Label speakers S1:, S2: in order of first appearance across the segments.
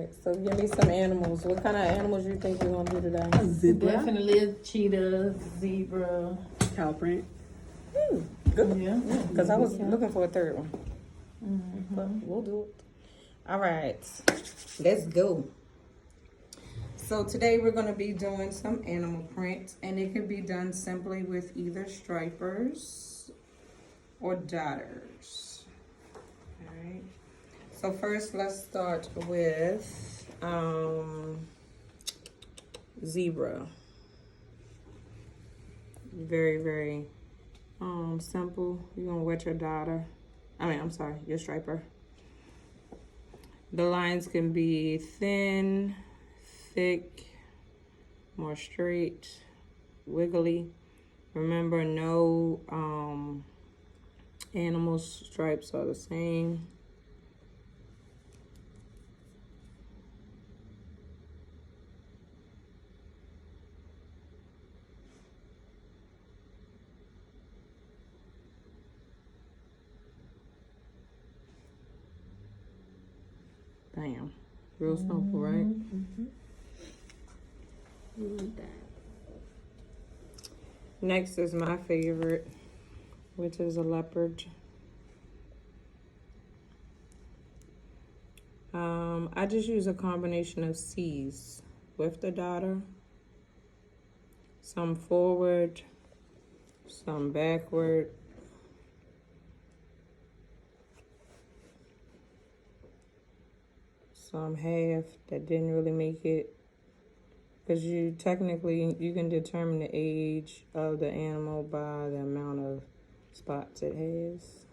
S1: right. So give me some animals. What kind of animals you think we're gonna do today?
S2: Zebra.
S3: Definitely a cheetah, zebra.
S2: Cow print.
S1: Good.
S3: Yeah.
S1: Because I was looking for a third one.
S3: Mm-hmm.
S1: But we'll do it. All right. Let's go. So today we're going to be doing some animal prints, and it can be done simply with either stripers or dotters. All right. So first, let's start with zebra. Very, very simple. You're going to wet your dotter. Your striper. The lines can be thin, thick, more straight, wiggly. Remember, no animal stripes are the same. Bam. Real simple, right?
S3: Mm-hmm.
S1: Next is my favorite, which is a leopard. I just use a combination of C's with the dotter. Some forward, some backward. Some half that didn't really make it. Because you can determine the age of the animal by the amount of spots it has.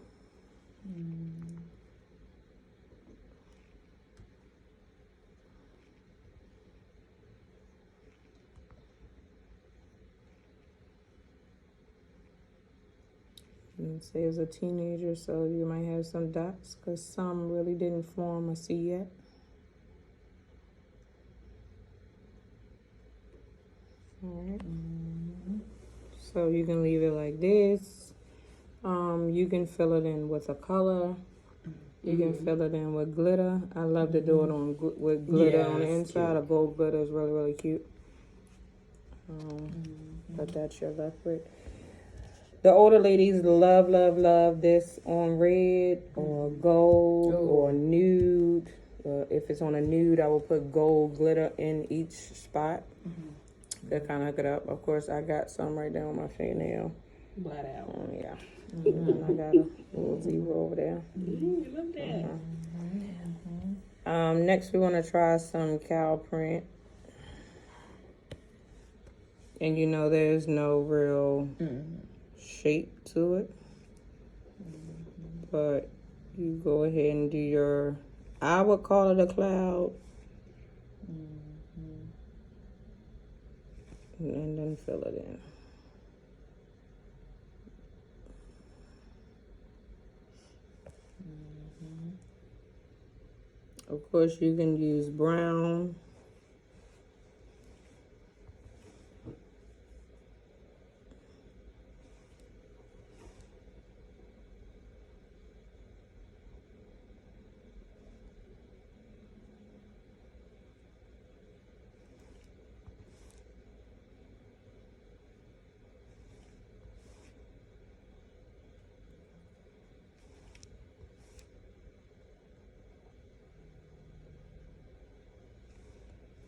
S1: And say as a teenager, so you might have some dots because some really didn't form a C yet. All right. So you can leave it like this. You can fill it in with a color. You can fill it in with glitter. I love to do it with glitter on the inside. A gold glitter is really, really cute. But that's your leopard. The older ladies love, love, love this on red or gold or nude. If it's on a nude, I will put gold glitter in each spot. To kind of hook it up. Of course, I got some right there on my fingernail.
S3: Flat out.
S1: Yeah. And I got a little zebra over there.
S3: Look at that.
S1: Next, we want to try some cow print. And you know, there's no real shape to it. But you go ahead and do your, I would call it a cloud. And then fill it in. Of course, you can use brown.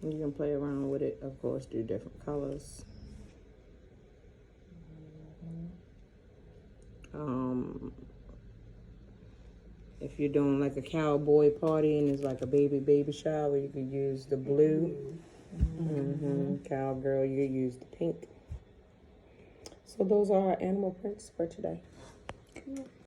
S1: You can play around with it, of course, do different colors. If you're doing like a cowboy party and it's like a baby shower, you could use the blue. Cowgirl, you could use the pink. So those are our animal prints for today.